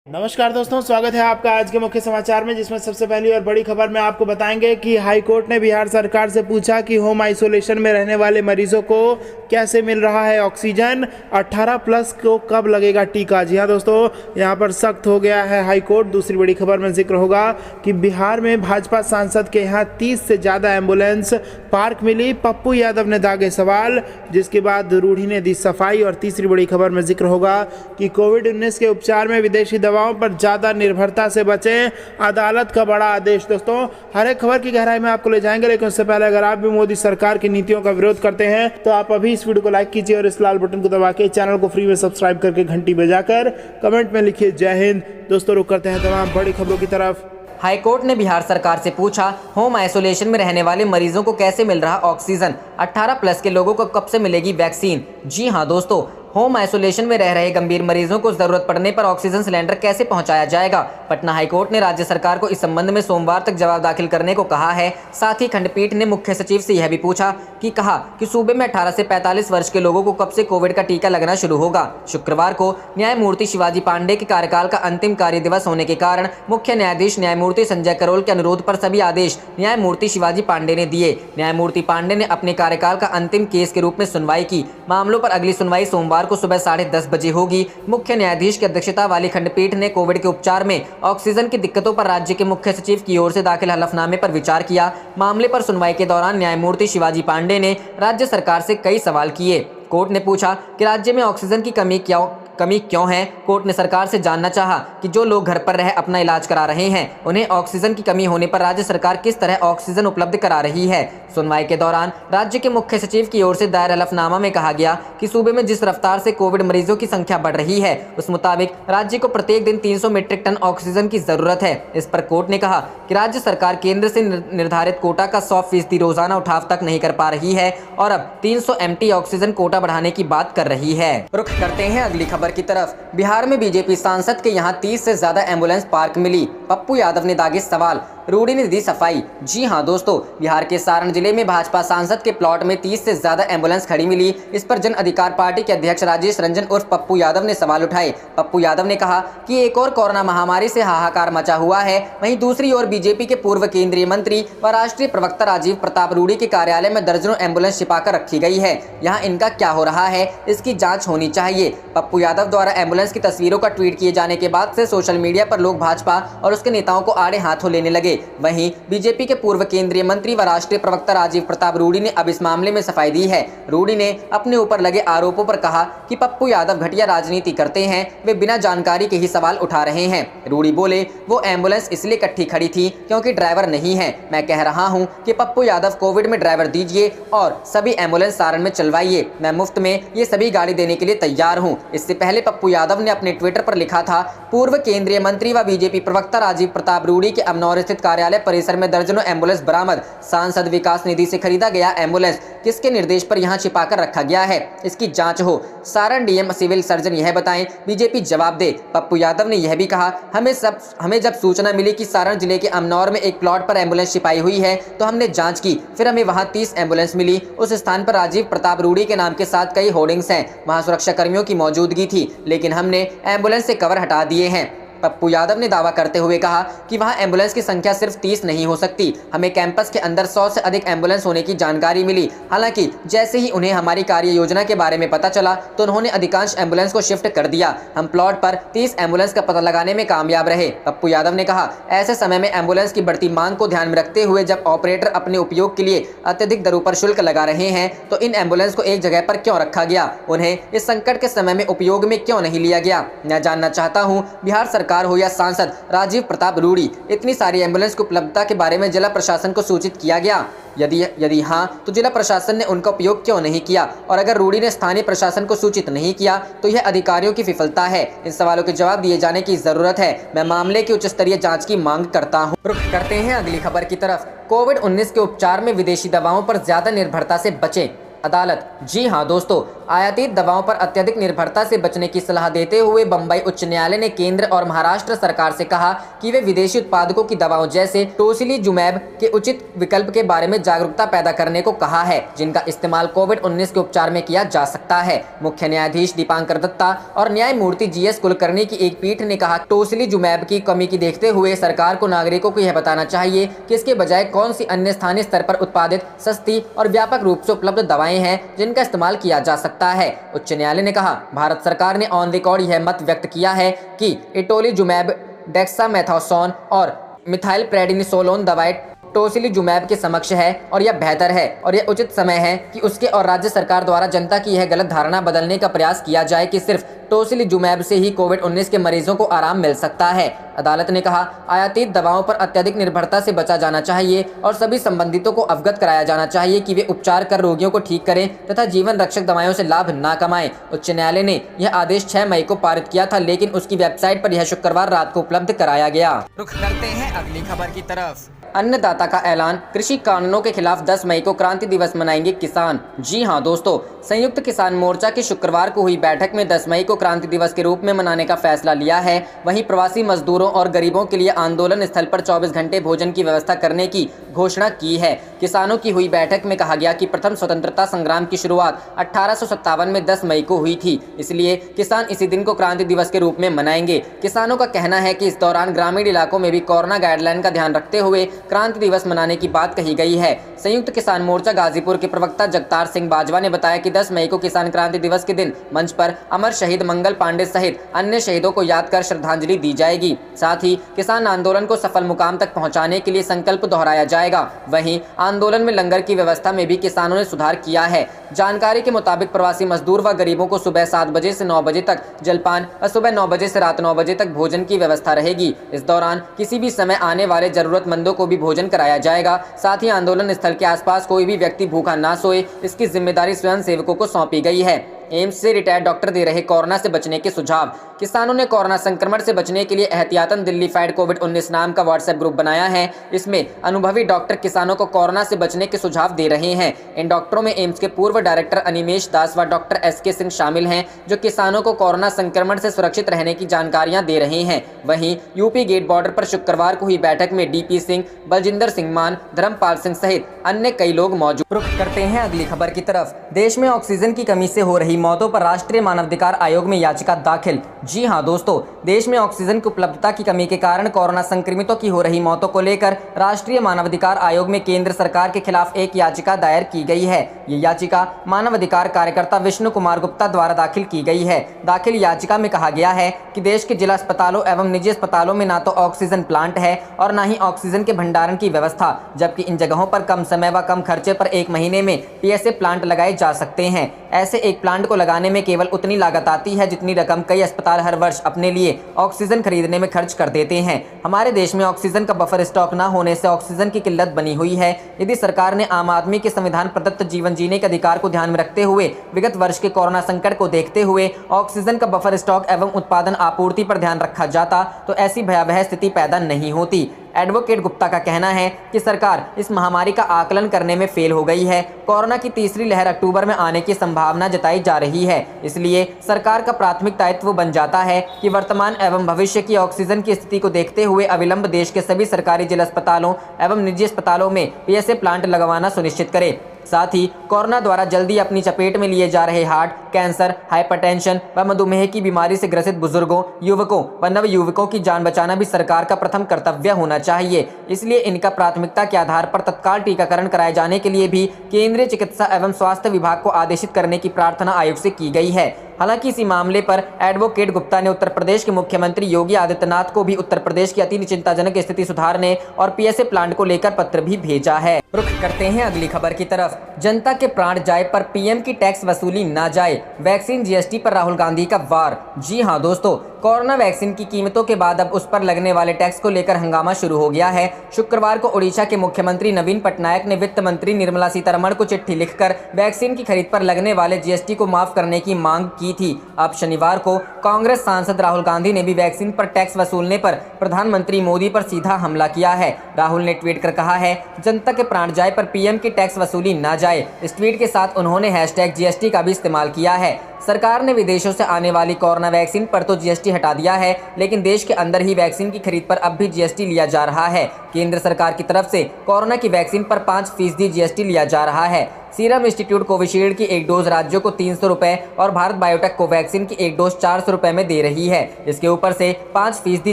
नमस्कार दोस्तों, स्वागत है आपका आज के मुख्य समाचार में, जिसमें सबसे पहली और बड़ी खबर में आपको बताएंगे कि हाई कोर्ट ने बिहार सरकार से पूछा कि होम आइसोलेशन में रहने वाले मरीजों को कैसे मिल रहा है ऑक्सीजन, 18 प्लस को कब लगेगा टीका। जी हाँ दोस्तों, यहाँ पर सख्त हो गया है हाई कोर्ट। दूसरी बड़ी खबर में जिक्र होगा कि बिहार में भाजपा सांसद के यहाँ 30 से ज़्यादा एम्बुलेंस पार्क मिली, पप्पू यादव ने दागे सवाल, जिसके बाद रूढ़ी ने दी सफाई। और तीसरी बड़ी खबर में जिक्र होगा कि कोविड-19 के उपचार में विदेशी दवाओं पर ज्यादा निर्भरता से बचें, अदालत का बड़ा आदेश। दोस्तों, हर एक खबर की गहराई में आपको ले जाएंगे, लेकिन उससे पहले अगर आप भी मोदी सरकार की नीतियों का विरोध करते हैं तो आप अभी इस वीडियो को लाइक कीजिए और इस लाल बटन को दबा के चैनल को फ्री में सब्सक्राइब करके घंटी बजाकर कमेंट में लिखिए जय हिंद। दोस्तों, रुक करते हैं तमाम बड़ी खबरों की तरफ। हाईकोर्ट ने बिहार सरकार से पूछा, होम आइसोलेशन में रहने वाले मरीजों को कैसे मिल रहा ऑक्सीजन, 18 प्लस के लोगों को कब से मिलेगी वैक्सीन। जी हां दोस्तों, होम आइसोलेशन में रह रहे गंभीर मरीजों को जरूरत पड़ने पर ऑक्सीजन सिलेंडर कैसे पहुंचाया जाएगा। पटना हाईकोर्ट ने राज्य सरकार को इस संबंध में सोमवार तक जवाब दाखिल करने को कहा है। साथ ही खंडपीठ ने मुख्य सचिव से यह भी पूछा कि सूबे में 18 से 45 वर्ष के लोगों को कब से कोविड का टीका लगना शुरू होगा। शुक्रवार को न्यायमूर्ति शिवाजी पांडे के कार्यकाल का अंतिम कार्य दिवस होने के कारण मुख्य न्यायाधीश न्यायमूर्ति संजय करोल के अनुरोध पर सभी आदेश न्यायमूर्ति शिवाजी पांडे ने दिए। न्यायमूर्ति पांडे ने अपने कार्यकाल का अंतिम केस के रूप में सुनवाई की। मामलों पर अगली सुनवाई सोमवार को सुबह 10:30 बजे होगी। मुख्य न्यायाधीश की अध्यक्षता वाली खंडपीठ ने कोविड के उपचार में ऑक्सीजन की दिक्कतों पर राज्य के मुख्य सचिव की ओर से दाखिल हलफनामे पर विचार किया। मामले पर सुनवाई के दौरान न्यायमूर्ति शिवाजी पांडे ने राज्य सरकार से कई सवाल किए। कोर्ट ने पूछा कि राज्य में ऑक्सीजन की कमी क्यों है। कोर्ट ने सरकार से जानना चाहा कि जो लोग घर पर रह अपना इलाज करा रहे हैं, उन्हें ऑक्सीजन की कमी होने पर राज्य सरकार किस तरह ऑक्सीजन उपलब्ध करा रही है। सुनवाई के दौरान राज्य के मुख्य सचिव की ओर से दायर हलफनामा में कहा गया कि सूबे में जिस रफ्तार से कोविड मरीजों की संख्या बढ़ रही है, उस मुताबिक राज्य को प्रत्येक दिन 300 मीट्रिक टन ऑक्सीजन की जरूरत है। इस पर कोर्ट ने कहा कि राज्य सरकार केंद्र से निर्धारित कोटा का 100% रोजाना उठाव तक नहीं कर पा रही है और अब 300 MT ऑक्सीजन कोटा बढ़ाने की बात कर रही है। रुख करते हैं अगली खबर की तरफ। बिहार में बीजेपी सांसद के यहां 30 से ज्यादा एम्बुलेंस पार्क मिली, पप्पू यादव ने दागे सवाल, रूढ़ी ने दी सफाई। जी हां दोस्तों, बिहार के सारण जिले में भाजपा सांसद के प्लॉट में 30 से ज्यादा एम्बुलेंस खड़ी मिली। इस पर जन अधिकार पार्टी के अध्यक्ष राजेश रंजन उर्फ पप्पू यादव ने सवाल उठाए। पप्पू यादव ने कहा कि एक और कोरोना महामारी से हाहाकार मचा हुआ है, वहीं दूसरी ओर बीजेपी के पूर्व केंद्रीय मंत्री व राष्ट्रीय प्रवक्ता राजीव प्रताप रूढ़ी के कार्यालय में दर्जनों एम्बुलेंस छिपाकर रखी गई है। यहाँ इनका क्या हो रहा है, इसकी जाँच होनी चाहिए। पप्पू यादव द्वारा एम्बुलेंस की तस्वीरों का ट्वीट किए जाने के बाद से सोशल मीडिया पर लोग भाजपा और उसके नेताओं को आड़े हाथों लेने लगे। वहीं बीजेपी के पूर्व केंद्रीय मंत्री व राष्ट्रीय प्रवक्ता राजीव प्रताप रूढ़ी ने अब इस मामले में सफाई दी है। रूढ़ी ने अपने ऊपर लगे आरोपों पर कहा कि पप्पू यादव घटिया राजनीति करते हैं, वे बिना जानकारी के ही सवाल उठा रहे हैं। रूढ़ी बोले, वो एम्बुलेंस इसलिए इकट्ठी खड़ी थी क्योंकि ड्राइवर नहीं है। मैं कह रहा हूं कि पप्पू यादव कोविड में ड्राइवर दीजिए और सभी एम्बुलेंस सारण में चलवाइए, मैं मुफ्त में ये सभी गाड़ी देने के लिए तैयार हूं। इससे पहले पप्पू यादव ने अपने ट्विटर पर लिखा था, पूर्व केंद्रीय मंत्री व बीजेपी प्रवक्ता राजीव प्रताप रूढ़ी के अमनौर स्थित कार्यालय परिसर में दर्जनों एम्बुलेंस बरामद। सांसद विकास निधि से खरीदा गया एम्बुलेंस किसके निर्देश पर यहां छिपाकर रखा गया है, इसकी जांच हो। सारण डीएम सिविल सर्जन यह बताएं, बीजेपी जवाब दे। पप्पू यादव ने यह भी कहा, हमें जब सूचना मिली कि सारण जिले के अमनौर में एक प्लॉट पर एम्बुलेंस छिपाई हुई है तो हमने जांच की, फिर हमें वहां 30 एम्बुलेंस मिली। उस स्थान पर राजीव प्रताप रूढ़ी के नाम के साथ कई होर्डिंग्स हैं, वहां सुरक्षा कर्मियों की मौजूदगी थी, लेकिन हमने एम्बुलेंस से कवर हटा दिए हैं। पप्पू यादव ने दावा करते हुए कहा कि वहां एम्बुलेंस की संख्या सिर्फ 30 नहीं हो सकती, हमें कैंपस के अंदर 100 से अधिक एम्बुलेंस होने की जानकारी मिली। हालांकि जैसे ही उन्हें हमारी कार्य योजना के बारे में पता चला तो उन्होंने अधिकांश एम्बुलेंस को शिफ्ट कर दिया। हम प्लॉट पर 30 एम्बुलेंस का पता लगाने में कामयाब रहे। पप्पू यादव ने कहा, ऐसे समय में एम्बुलेंस की बढ़ती मांग को ध्यान में रखते हुए जब ऑपरेटर अपने उपयोग के लिए अत्यधिक दरों पर शुल्क लगा रहे हैं तो इन एम्बुलेंस को एक जगह पर क्यों रखा गया, उन्हें इस संकट के समय में उपयोग में क्यों नहीं लिया गया। मैं जानना चाहता हूँ, बिहार सरकार हो या सांसद राजीव प्रताप रूढ़ी, इतनी सारी एम्बुलेंस की उपलब्धता के बारे में जिला प्रशासन को सूचित किया गया? यदि हाँ, तो जिला प्रशासन ने उनका उपयोग क्यों नहीं किया? और अगर रूढ़ी ने स्थानीय प्रशासन को सूचित नहीं किया तो यह अधिकारियों की विफलता है। इन सवालों के जवाब दिए जाने की जरूरत है। मैं मामले की उच्च स्तरीय जांच की मांग करता हूं। रुख करते हैं अगली खबर की तरफ। कोविड-19 के उपचार में विदेशी दवाओं पर ज्यादा निर्भरता से बचें, अदालत। जी हां दोस्तों, आयातित दवाओं पर अत्यधिक निर्भरता से बचने की सलाह देते हुए बम्बई उच्च न्यायालय ने केंद्र और महाराष्ट्र सरकार से कहा कि वे विदेशी उत्पादकों की दवाओं जैसे टोसिलीजुमैब के उचित विकल्प के बारे में जागरूकता पैदा करने को कहा है, जिनका इस्तेमाल कोविड-19 के उपचार में किया जा सकता है। मुख्य न्यायाधीश दीपांकर दत्ता और न्यायमूर्ति जीएस कुलकर्णी की एक पीठ ने कहा, टोसिलीजुमैब की कमी की देखते हुए सरकार को नागरिकों को यह बताना चाहिए कि इसके बजाय कौन सी अन्य स्थानीय स्तर पर उत्पादित सस्ती और व्यापक रूप से उपलब्ध दवाएं हैं जिनका इस्तेमाल किया जा सकता है। उच्च न्यायालय ने कहा, भारत सरकार ने ऑन रिकॉर्ड यह मत व्यक्त किया है कि इटोलिजुमैब, डेक्सामेथासोन और मिथाइल प्रेडनिसोलोन दवाएं टोसिलीजुमैब के समक्ष है और यह बेहतर है और यह उचित समय है कि उसके और राज्य सरकार द्वारा जनता की यह गलत धारणा बदलने का प्रयास किया जाए कि सिर्फ टोसिलीजुमैब से ही कोविड-19 के मरीजों को आराम मिल सकता है। अदालत ने कहा, आयातित दवाओं पर अत्यधिक निर्भरता से बचा जाना चाहिए और सभी संबंधितों को अवगत कराया जाना चाहिए कि वे उपचार कर रोगियों को ठीक करें तथा जीवन रक्षक दवाओं से लाभ न कमाएं। उच्च न्यायालय ने यह आदेश 6 मई को पारित किया था, लेकिन उसकी वेबसाइट पर यह शुक्रवार रात को उपलब्ध कराया गया। रुख करते हैं अगली खबर की तरफ। अन्नदाता का ऐलान, कृषि कानूनों के खिलाफ 10 मई को क्रांति दिवस मनाएंगे किसान। जी हां दोस्तों, संयुक्त किसान मोर्चा की शुक्रवार को हुई बैठक में 10 मई को क्रांति दिवस के रूप में मनाने का फैसला लिया है। वहीं प्रवासी मजदूरों और गरीबों के लिए आंदोलन स्थल पर 24 घंटे भोजन की व्यवस्था करने की घोषणा की है। किसानों की हुई बैठक में कहा गया कि प्रथम स्वतंत्रता संग्राम की शुरुआत 1857 में 10 मई को हुई थी, इसलिए किसान इसी दिन को क्रांति दिवस के रूप में मनाएंगे। किसानों का कहना है कि इस दौरान ग्रामीण इलाकों में भी कोरोना गाइडलाइन का ध्यान रखते हुए क्रांति दिवस मनाने की बात कही गई है। संयुक्त किसान मोर्चा गाजीपुर के प्रवक्ता जगतार सिंह बाजवा ने बताया कि 10 मई को किसान क्रांति दिवस के दिन मंच पर अमर शहीद मंगल पांडे सहित अन्य शहीदों को याद कर श्रद्धांजलि दी जाएगी। साथ ही किसान आंदोलन को सफल मुकाम तक पहुंचाने के लिए संकल्प दोहराया जाएगा। वहीं आंदोलन में लंगर की व्यवस्था में भी किसानों ने सुधार किया है। जानकारी के मुताबिक प्रवासी मजदूर व गरीबों को सुबह 7 बजे से 9 बजे तक जलपान और सुबह 9 बजे से रात 9 बजे तक भोजन की व्यवस्था रहेगी। इस दौरान किसी भी समय आने वाले जरूरतमंदों को भी भोजन कराया जाएगा। साथ ही आंदोलन स्थल के आसपास कोई भी व्यक्ति भूखा ना सोए, इसकी जिम्मेदारी स्वयं सेवकों को सौंपी गई है। एम्स से रिटायर्ड डॉक्टर दे रहे कोरोना से बचने के सुझाव। किसानों ने कोरोना संक्रमण से बचने के लिए एहतियातन दिल्ली फाइट कोविड-19 नाम का व्हाट्सएप ग्रुप बनाया है। इसमें अनुभवी डॉक्टर किसानों को कोरोना से बचने के सुझाव दे रहे हैं। इन डॉक्टरों में एम्स के पूर्व डायरेक्टर अनिमेश दास व डॉक्टर SK सिंह शामिल हैं, जो किसानों को कोरोना संक्रमण से सुरक्षित रहने की जानकारियां दे रहे हैं। वहीं यूपी गेट बॉर्डर पर शुक्रवार को हुई बैठक में DP सिंह, बलजिंदर सिंह मान, धर्मपाल सिंह सहित अन्य कई लोग मौजूद। रुख करते हैं अगली खबर की तरफ। देश में ऑक्सीजन की कमी से हो रही मौतों पर राष्ट्रीय मानवाधिकार आयोग में याचिका दाखिल। जी हां दोस्तों, देश में ऑक्सीजन की उपलब्धता की कमी के कारण कोरोना संक्रमितों की हो रही मौतों को लेकर राष्ट्रीय मानवाधिकार आयोग में केंद्र सरकार के खिलाफ एक याचिका दायर की गई है। ये याचिका मानवाधिकार कार्यकर्ता विष्णु कुमार गुप्ता द्वारा दाखिल की गई है। दाखिल याचिका में कहा गया है कि देश के जिला अस्पतालों एवं निजी अस्पतालों में ना तो ऑक्सीजन प्लांट है और न ही ऑक्सीजन के भंडारण की व्यवस्था, जबकि इन जगहों पर कम समय व कम खर्चे पर 1 महीने में PSA प्लांट लगाए जा सकते हैं। ऐसे एक प्लांट को लगाने में केवल उतनी लागत आती है जितनी रकम कई अस्पताल हर वर्ष अपने लिए ऑक्सीजन खरीदने में खर्च कर देते हैं। हमारे देश में ऑक्सीजन का बफर स्टॉक न होने से ऑक्सीजन की किल्लत बनी हुई है। यदि सरकार ने आम आदमी के संविधान प्रदत्त जीवन जीने के अधिकार को ध्यान में रखते हुए विगत वर्ष के कोरोना संकट को देखते हुए ऑक्सीजन का बफर स्टॉक एवं उत्पादन आपूर्ति पर ध्यान रखा जाता तो ऐसी भयावह स्थिति पैदा नहीं होती। एडवोकेट गुप्ता का कहना है कि सरकार इस महामारी का आकलन करने में फेल हो गई है। कोरोना की तीसरी लहर अक्टूबर में आने की संभावना जताई जा रही है, इसलिए सरकार का प्राथमिक दायित्व बन जाता है कि वर्तमान एवं भविष्य की ऑक्सीजन की स्थिति को देखते हुए अविलंब देश के सभी सरकारी जिला अस्पतालों एवं निजी अस्पतालों में PSA प्लांट लगवाना सुनिश्चित करे। साथ ही कोरोना द्वारा जल्दी अपनी चपेट में लिए जा रहे हार्ट, कैंसर, हाइपरटेंशन व मधुमेह की बीमारी से ग्रसित बुजुर्गों, युवकों व नवयुवकों की जान बचाना भी सरकार का प्रथम कर्तव्य होना चाहिए। इसलिए इनका प्राथमिकता के आधार पर तत्काल टीकाकरण कराए जाने के लिए भी केंद्रीय चिकित्सा एवं स्वास्थ्य विभाग को आदेशित करने की प्रार्थना आयोग से की गई है। हालांकि इसी मामले पर एडवोकेट गुप्ता ने उत्तर प्रदेश के मुख्यमंत्री योगी आदित्यनाथ को भी उत्तर प्रदेश की अति चिंताजनक स्थिति सुधारने और PSA प्लांट को लेकर पत्र भी भेजा है। रुख करते हैं अगली खबर की तरफ। जनता के प्राण जाए पर PM की टैक्स वसूली ना जाए, वैक्सीन GST पर राहुल गांधी का वार। जी हां दोस्तों, कोरोना वैक्सीन की कीमतों के बाद अब उस पर लगने वाले टैक्स को लेकर हंगामा शुरू हो गया है। शुक्रवार को ओडिशा के मुख्यमंत्री नवीन पटनायक ने वित्त मंत्री निर्मला सीतारमण को चिट्ठी लिखकर वैक्सीन की खरीद पर लगने वाले जीएसटी को माफ करने की मांग की थी। अब शनिवार को कांग्रेस सांसद राहुल गांधी ने भी वैक्सीन पर टैक्स वसूलने पर प्रधानमंत्री मोदी पर सीधा हमला किया है। राहुल ने ट्वीट कर कहा है, जनता के प्राण जाए पर पीएम की टैक्स वसूली ना जाए। इस ट्वीट के साथ उन्होंने #GST का भी इस्तेमाल किया है। सरकार ने विदेशों से आने वाली कोरोना वैक्सीन पर तो जीएसटी हटा दिया है, लेकिन देश के अंदर ही वैक्सीन की खरीद पर अब भी जीएसटी लिया जा रहा है। केंद्र सरकार की तरफ से कोरोना की वैक्सीन पर 5% जीएसटी लिया जा रहा है। सीरम इंस्टीट्यूट कोविशील्ड की एक डोज राज्यों को 300 रुपए और भारत बायोटेक कोवैक्सीन की एक डोज 400 रुपए में दे रही है। इसके ऊपर से 5%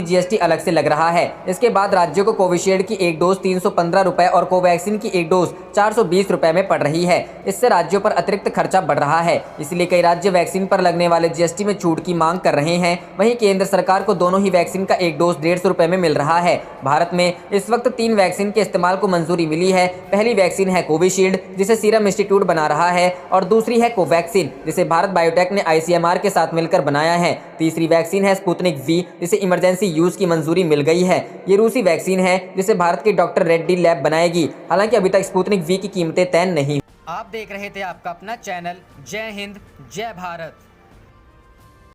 जीएसटी अलग से लग रहा है। इसके बाद राज्यों को कोविशील्ड की एक डोज 315 रुपए और कोवैक्सीन की एक डोज 420 रुपए में पड़ रही है। इससे राज्यों पर अतिरिक्त खर्चा बढ़ रहा है। इसलिए कई राज्य वैक्सीन पर लगने वाले जीएसटी में छूट की मांग कर रहे हैं। वहीं केंद्र सरकार को दोनों ही वैक्सीन का एक डोज 150 रुपए में मिल रहा है। भारत में इस वक्त 3 वैक्सीन के इस्तेमाल को मंजूरी मिली है। पहली वैक्सीन है कोविशील्ड, जिसे सीरम इंस्टीट्यूट बना रहा है, और दूसरी है कोवैक्सीन, जिसे भारत बायोटेक ने ICMR के साथ मिलकर बनाया है। तीसरी वैक्सीन है स्पुतनिक V, जिसे इमरजेंसी यूज की मंजूरी मिल गई है। ये रूसी वैक्सीन है, जिसे भारत की डॉक्टर रेड्डी लैब बनाएगी। हालांकि अभी तक स्पुतनिक V की कीमतें तय नहीं। आप देख रहे थे आपका अपना चैनल जय हिंद जय भारत।